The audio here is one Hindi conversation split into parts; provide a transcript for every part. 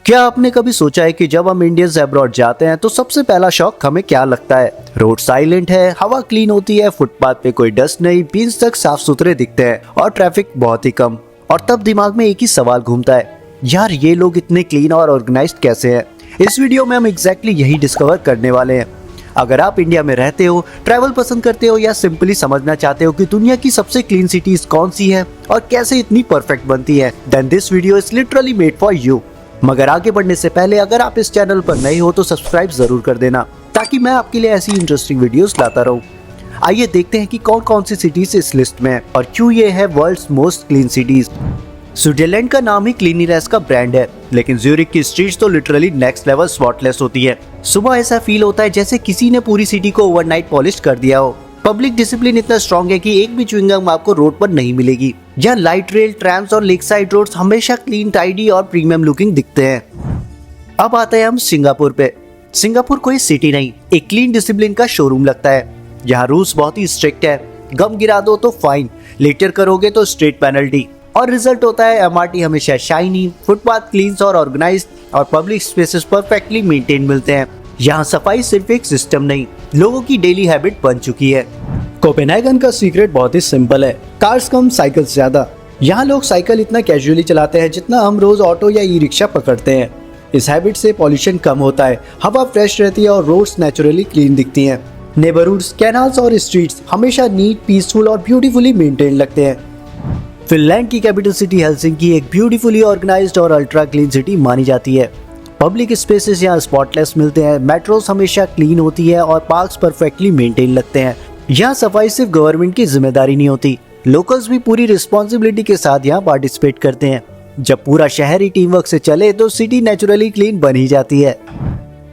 क्या आपने कभी सोचा है कि जब हम इंडियंस अब्रॉड जाते हैं तो सबसे पहला शौक हमें क्या लगता है? रोड साइलेंट है, हवा क्लीन होती है, फुटपाथ पे कोई डस्ट नहीं, बीच तक साफ सुथरे दिखते हैं और ट्रैफिक बहुत ही कम। और तब दिमाग में एक ही सवाल घूमता है, यार ये लोग इतने क्लीन और ऑर्गेनाइज्ड कैसे हैं? इस वीडियो में हम एग्जैक्टली यही डिस्कवर करने वाले हैं। अगर आप इंडिया में रहते हो, ट्रैवल पसंद करते हो या सिंपली समझना चाहते हो कि दुनिया की सबसे क्लीन सिटीज कौन सी है और कैसे इतनी परफेक्ट बनती है, then this video is literally made for you. मगर आगे बढ़ने से पहले अगर आप इस चैनल पर नए हो तो सब्सक्राइब जरूर कर देना, ताकि मैं आपके लिए ऐसी इंटरेस्टिंग वीडियोस लाता रहूं। आइए देखते हैं कि कौन कौन सी सिटीज इस लिस्ट में है और क्यों ये है world's most clean cities. Switzerland का नाम ही क्लीनिनेस का ब्रांड है, लेकिन ज्यूरिख की स्ट्रीट्स तो लिटरली नेक्स्ट लेवल स्पॉटलेस होती है। सुबह ऐसा फील होता है जैसे किसी ने पूरी सिटी को ओवरनाइट पॉलिश कर दिया हो। पब्लिक डिसिप्लिन इतना स्ट्रॉन्ग है कि एक भी च्युइंगम आपको रोड पर नहीं मिलेगी। यहाँ लाइट रेल, ट्रैम्स और लेक साइड रोड्स हमेशा क्लीन, टाइडी और प्रीमियम लुकिंग दिखते हैं। अब आते हैं हम सिंगापुर पे। सिंगापुर कोई सिटी नहीं, एक क्लीन डिसिप्लिन का शोरूम लगता है। यहाँ रूल्स बहुत ही स्ट्रिक्ट है। गम गिरा दो तो फाइन, लिटर करोगे तो स्ट्रेट पेनल्टी, और रिजल्ट होता है एमआरटी हमेशा शाइनी, फुटपाथ क्लीन और ऑर्गेनाइज्ड और पब्लिक स्पेसेस परफेक्टली मेंटेन मिलते हैं। यहाँ सफाई सिर्फ एक सिस्टम नहीं, लोगों की डेली हैबिट बन चुकी है। कोपेनहेगन का सीक्रेट बहुत ही सिंपल है, कार्स कम साइकिल्स ज्यादा। यहाँ लोग साइकिल इतना कैजुअली चलाते हैं जितना हम रोज ऑटो या ई रिक्शा पकड़ते हैं। इस हैबिट से पॉल्यूशन कम होता है, हवा फ्रेश रहती है और रोड्स नेचुरली क्लीन दिखती हैं। नेबरहुड्स, कैनाल्स और स्ट्रीट्स हमेशा नीट, पीसफुल और ब्यूटीफुली मेंटेन लगते हैं। फिनलैंड की कैपिटल सिटी हेलसिंकी एक ब्यूटीफुली ऑर्गेनाइज्ड और अल्ट्रा क्लीन सिटी मानी जाती है। पब्लिक स्पेसेस यहाँ स्पॉटलेस मिलते हैं, मेट्रोस हमेशा क्लीन होती है और पार्क्स परफेक्टली मेंटेन लगते हैं। यहाँ सफाई सिर्फ गवर्नमेंट की जिम्मेदारी नहीं होती, लोकल्स भी पूरी रिस्पॉन्सिबिलिटी के साथ यहाँ पार्टिसिपेट करते हैं। जब पूरा शहर ही टीम वर्क से चले तो सिटी नेचुरली क्लीन बन ही जाती है।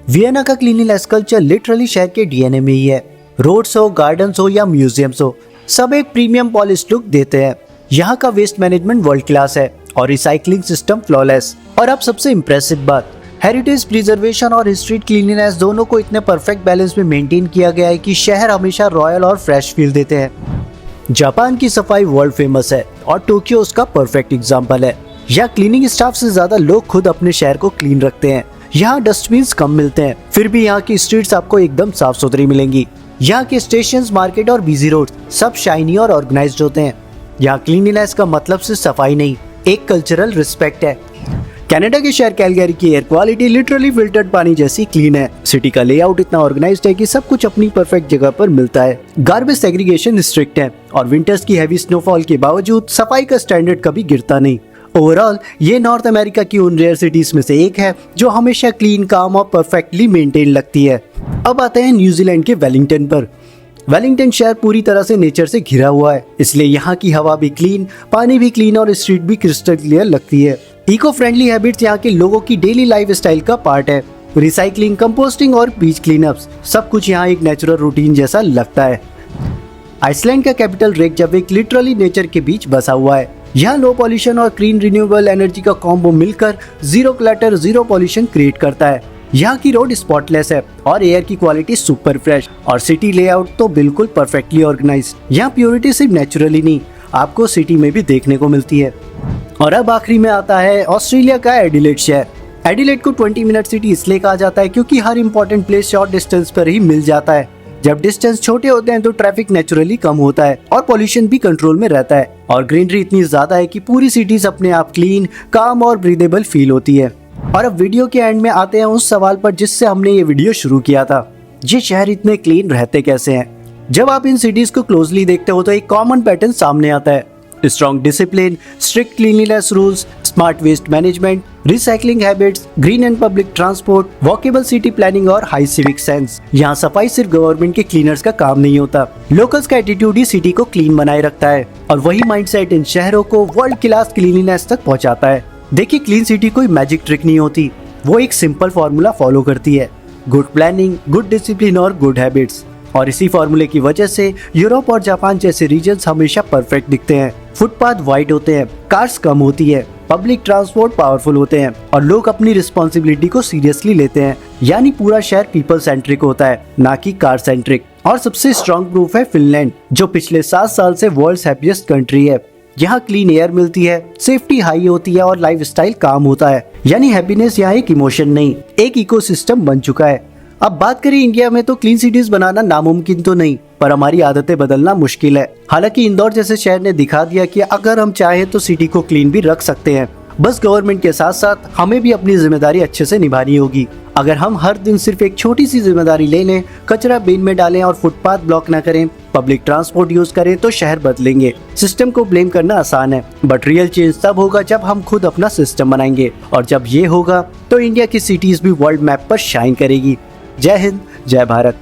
वियना का क्लीनलीनेस कल्चर लिटरली शहर के डीएनए में ही है। रोड्स हो, गार्डन्स हो या म्यूजियम्स हो, सब एक प्रीमियम पॉलिश लुक देते हैं। यहाँ का वेस्ट मैनेजमेंट वर्ल्ड क्लास है और रिसाइकलिंग सिस्टम फ्लॉलेस। और अब सबसे इम्प्रेसिव बात, हेरिटेज प्रिजर्वेशन और स्ट्रीट क्लीनलीनेस दोनों को इतने परफेक्ट बैलेंस में मेंटेन किया गया है कि शहर हमेशा रॉयल और फ्रेश फील देते हैं। जापान की सफाई वर्ल्ड फेमस है और टोक्यो उसका परफेक्ट एग्जांपल है। यहाँ क्लीनिंग स्टाफ से ज्यादा लोग खुद अपने शहर को क्लीन रखते हैं। यहाँ डस्टबिन कम मिलते हैं, फिर भी यहाँ की स्ट्रीट्स आपको एकदम साफ सुथरी मिलेंगी। यहाँ के स्टेशन, मार्केट और बिजी रोड सब शाइनी और ऑर्गेनाइज्ड होते हैं। यहाँ क्लीनलीनेस का मतलब सिर्फ सफाई नहीं, एक कल्चरल रिस्पेक्ट है। कनाडा के शहर कैलगरी की एयर क्वालिटी लिटरली फिल्टर्ड पानी जैसी क्लीन है। सिटी का लेआउट इतना ऑर्गेनाइज्ड है कि सब कुछ अपनी परफेक्ट जगह पर मिलता है। गार्बेज सेग्रीगेशन स्ट्रिक्ट है और विंटर्स की हैवी स्नोफॉल के बावजूद सफाई का स्टैंडर्ड कभी गिरता नहीं। ओवरऑल ये नॉर्थ अमेरिका की उन रेयर सिटीज में से एक है जो हमेशा क्लीन, काम और परफेक्टली मेंटेन लगती है। अब आते हैं न्यूजीलैंड के वेलिंगटन पर। वेलिंगटन शहर पूरी तरह से नेचर से घिरा हुआ है, इसलिए यहाँ की हवा भी क्लीन, पानी भी क्लीन और स्ट्रीट भी क्रिस्टल क्लियर लगती है। इको फ्रेंडली हैबिट्स यहाँ के लोगों की डेली लाइफ स्टाइल का पार्ट है। रिसाइकलिंग, कंपोस्टिंग और बीच क्लीनअप्स सब कुछ यहाँ एक नेचुरल रूटीन जैसा लगता है। आइसलैंड का कैपिटल रेकजाविक लिटरली नेचर के बीच बसा हुआ है। यहाँ लो पॉल्यूशन और क्लीन रिन्यूएबल एनर्जी का कॉम्बो मिलकर zero clutter, zero pollution create करता है। यहाँ की रोड स्पॉटलेस है और एयर की क्वालिटी सुपर फ्रेश और सिटी लेआउट तो बिल्कुल परफेक्टली ऑर्गेनाइज्ड। यहाँ प्योरिटी सिर्फ नेचुरली नहीं, आपको सिटी में भी देखने को मिलती है। और अब आखिरी में आता है ऑस्ट्रेलिया का एडिलेड शहर। एडिलेड को 20 मिनट सिटी इसलिए कहा जाता है क्योंकि हर इंपॉर्टेंट प्लेस शॉर्ट डिस्टेंस पर ही मिल जाता है। जब डिस्टेंस छोटे होते हैं तो ट्रैफिक नेचुरली कम होता है और पॉल्यूशन भी कंट्रोल में रहता है और ग्रीनरी इतनी ज्यादा है कि पूरी सिटीज अपने आप क्लीन, काम और ब्रीदेबल फील होती है। और अब वीडियो के एंड में आते हैं उस सवाल पर जिससे हमने ये वीडियो शुरू किया था, ये शहर इतने क्लीन रहते कैसे हैं? जब आप इन सिटीज को क्लोजली देखते हो तो एक कॉमन पैटर्न सामने आता है। Strong discipline, strict cleanliness rules, smart waste management, recycling habits, green and public transport, walkable city planning और हाई सिविक सेंस। यहाँ सफाई सिर्फ गवर्नमेंट के क्लीनर्स का काम नहीं होता, लोकल्स का एटीट्यूड ही सिटी को क्लीन बनाए रखता है और वही माइंडसेट इन शहरों को वर्ल्ड क्लास क्लीनलीनेस तक पहुँचाता है। देखिए, क्लीन सिटी कोई मैजिक ट्रिक नहीं होती, वो एक सिंपल फॉर्मूला फॉलो करती है, गुड प्लानिंग, गुड डिसिप्लिन और गुड हैबिट्स। और इसी फॉर्मूले की वजह से यूरोप और जापान जैसे रीजन्स हमेशा परफेक्ट दिखते हैं। फुटपाथ वाइड होते हैं, कार्स कम होती है, पब्लिक ट्रांसपोर्ट पावरफुल होते हैं और लोग अपनी रिस्पॉन्सिबिलिटी को सीरियसली लेते हैं। यानी पूरा शहर पीपल सेंट्रिक होता है, ना कि कार सेंट्रिक। और सबसे स्ट्रॉन्ग प्रूफ है फिनलैंड, जो पिछले 7 साल से वर्ल्ड्स हैप्पीएस्ट कंट्री है। यहाँ क्लीन एयर मिलती है, सेफ्टी हाई होती है और लाइफस्टाइल काम होता है। यानी हैप्पीनेस यहाँ एक इमोशन नहीं, एक इकोसिस्टम बन चुका है। अब बात करें इंडिया में, तो क्लीन सिटीज बनाना नामुमकिन तो नहीं, पर हमारी आदतें बदलना मुश्किल है। हालांकि इंदौर जैसे शहर ने दिखा दिया कि अगर हम चाहें तो सिटी को क्लीन भी रख सकते हैं। बस गवर्नमेंट के साथ साथ हमें भी अपनी जिम्मेदारी अच्छे से निभानी होगी। अगर हम हर दिन सिर्फ एक छोटी सी जिम्मेदारी ले लें, कचरा बिन में डालें और फुटपाथ ब्लॉक न करें, पब्लिक ट्रांसपोर्ट यूज करें, तो शहर बदलेंगे। सिस्टम को ब्लेम करना आसान है, बट रियल चेंज तब होगा जब हम खुद अपना सिस्टम बनाएंगे, और जब ये होगा तो इंडिया की सिटीज भी वर्ल्ड मैप पर शाइन करेगी। जय हिंद, जय भारत।